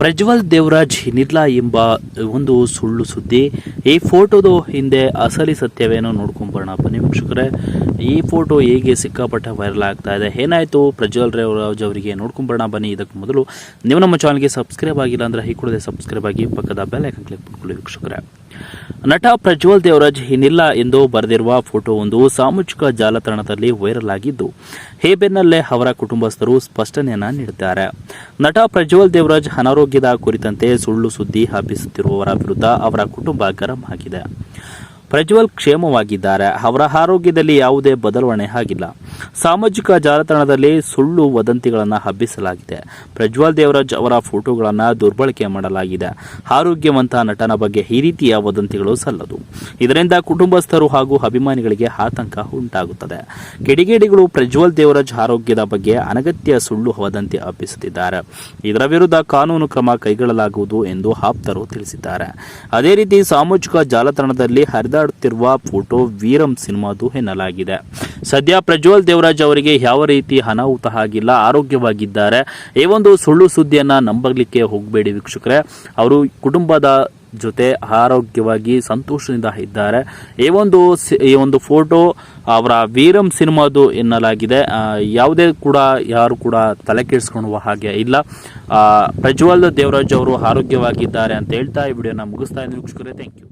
ಪ್ರಜ್ವಲ್ ದೇವರಾಜ್ ನಿರ್ಲಾ ಎಂಬ ಒಂದು ಸುಳ್ಳು ಸುದ್ದಿ. ಈ ಫೋಟೋದು ಹಿಂದೆ ಅಸಲಿ ಸತ್ಯವೇನೋ ನೋಡ್ಕೊಂಬರೋಣ ಬನ್ನಿ ವೀಕ್ಷಕರೇ. ಈ ಫೋಟೋ ಹೇಗೆ ಸಿಕ್ಕಾಪಟ್ಟೆ ವೈರಲ್ ಆಗ್ತಾ ಇದೆ, ಏನಾಯಿತು ಪ್ರಜ್ವಲ್ ದೇವರಾಜ್ ಅವರಿಗೆ ನೋಡ್ಕೊಂಬರೋಣ ಬನ್ನಿ. ಇದಕ್ಕೆ ಮೊದಲು ನೀವು ನಮ್ಮ ಚಾನಲ್ಗೆ ಸಬ್ಸ್ಕ್ರೈಬ್ ಆಗಿಲ್ಲ ಅಂದರೆ ಈ ಕೂಡಲೇ ಸಬ್ಸ್ಕ್ರೈಬ್ ಆಗಿ ಪಕ್ಕದ ಬೆಲ್ ಐಕಾನ್ ಕ್ಲಿಕ್ ಮಾಡ್ಕೊಳ್ಳಿ ವೀಕ್ಷಕರೇ. ನಟ ಪ್ರಜ್ವಲ್ ದೇವರಾಜ್ ಏನಿಲ್ಲ ಎಂದು ಬರೆದಿರುವ ಫೋಟೋ ಒಂದು ಸಾಮಾಜಿಕ ಜಾಲತಾಣದಲ್ಲಿ ವೈರಲ್ ಆಗಿದ್ದು, ಈ ಬೆನ್ನಲ್ಲೇ ಅವರ ಕುಟುಂಬಸ್ಥರು ಸ್ಪಷ್ಟನೆಯನ್ನ ನೀಡಿದ್ದಾರೆ. ನಟ ಪ್ರಜ್ವಲ್ ದೇವರಾಜ್ ಅನಾರೋಗ್ಯದ ಕುರಿತಂತೆ ಸುಳ್ಳು ಸುದ್ದಿ ಹಬ್ಬಿಸುತ್ತಿರುವವರ ವಿರುದ್ಧ ಅವರ ಕುಟುಂಬ ಗರಂ ಆಗಿದೆ. ಪ್ರಜ್ವಲ್ ಕ್ಷೇಮವಾಗಿದ್ದಾರೆ, ಅವರ ಆರೋಗ್ಯದಲ್ಲಿ ಯಾವುದೇ ಬದಲಾವಣೆ ಆಗಿಲ್ಲ. ಸಾಮಾಜಿಕ ಜಾಲತಾಣದಲ್ಲಿ ಸುಳ್ಳು ವದಂತಿಗಳನ್ನು ಹಬ್ಬಿಸಲಾಗಿದೆ. ಪ್ರಜ್ವಲ್ ದೇವರಾಜ್ ಅವರ ಫೋಟೋಗಳನ್ನು ದುರ್ಬಳಕೆ ಮಾಡಲಾಗಿದೆ. ಆರೋಗ್ಯವಂತ ನಟನ ಬಗ್ಗೆ ಈ ರೀತಿಯ ವದಂತಿಗಳು ಸಲ್ಲದು. ಇದರಿಂದ ಕುಟುಂಬಸ್ಥರು ಹಾಗೂ ಅಭಿಮಾನಿಗಳಿಗೆ ಆತಂಕ ಉಂಟಾಗುತ್ತದೆ. ಕಿಡಿಗೇಡಿಗಳು ಪ್ರಜ್ವಲ್ ದೇವರಾಜ್ ಆರೋಗ್ಯದ ಬಗ್ಗೆ ಅನಗತ್ಯ ಸುಳ್ಳು ವದಂತಿ ಹಬ್ಬಿಸುತ್ತಿದ್ದಾರೆ. ಇದರ ವಿರುದ್ಧ ಕಾನೂನು ಕ್ರಮ ಕೈಗೊಳ್ಳಲಾಗುವುದು ಎಂದು ಆಪ್ತರು ತಿಳಿಸಿದ್ದಾರೆ. ಅದೇ ರೀತಿ ಸಾಮಾಜಿಕ ಜಾಲತಾಣದಲ್ಲಿ ಹರಿದಾಡುತ್ತಿರುವ ಫೋಟೋ ವೀರಂ ಸಿನಿಮಾದು ಎನ್ನಲಾಗಿದೆ. ಸದ್ಯ ಪ್ರಜ್ವಲ್ ದೇವರಾಜ್ ಅವರಿಗೆ ಯಾವ ರೀತಿ ಅನಾಹುತ ಆಗಿಲ್ಲ, ಆರೋಗ್ಯವಾಗಿದ್ದಾರೆ. ಈ ಒಂದು ಸುಳ್ಳು ಸುದ್ದಿಯನ್ನ ನಂಬಲಿಕ್ಕೆ ಹೋಗಬೇಡಿ ವೀಕ್ಷಕರೇ. ಅವರು ಕುಟುಂಬದ ಜೊತೆ ಆರೋಗ್ಯವಾಗಿ ಸಂತೋಷದಿಂದ ಇದ್ದಾರೆ. ಈ ಒಂದು ಫೋಟೋ ಅವರ ವೀರಂ ಸಿನಿಮಾದು ಎನ್ನಲಾಗಿದೆ. ಯಾವುದೇ ಕೂಡ ಯಾರು ಕೂಡ ತಲೆ ಕೆಡಿಸ್ಕೊಳ್ಳುವ ಹಾಗೆ ಇಲ್ಲ. ಪ್ರಜ್ವಲ್ ದೇವರಾಜ್ ಅವರು ಆರೋಗ್ಯವಾಗಿದ್ದಾರೆ ಅಂತ ಹೇಳ್ತಾ ಈ ವಿಡಿಯೋನ ಮುಗಿಸ್ತಾ ಇದ್ದೀನಿ ವೀಕ್ಷಕರೇ. Thank you.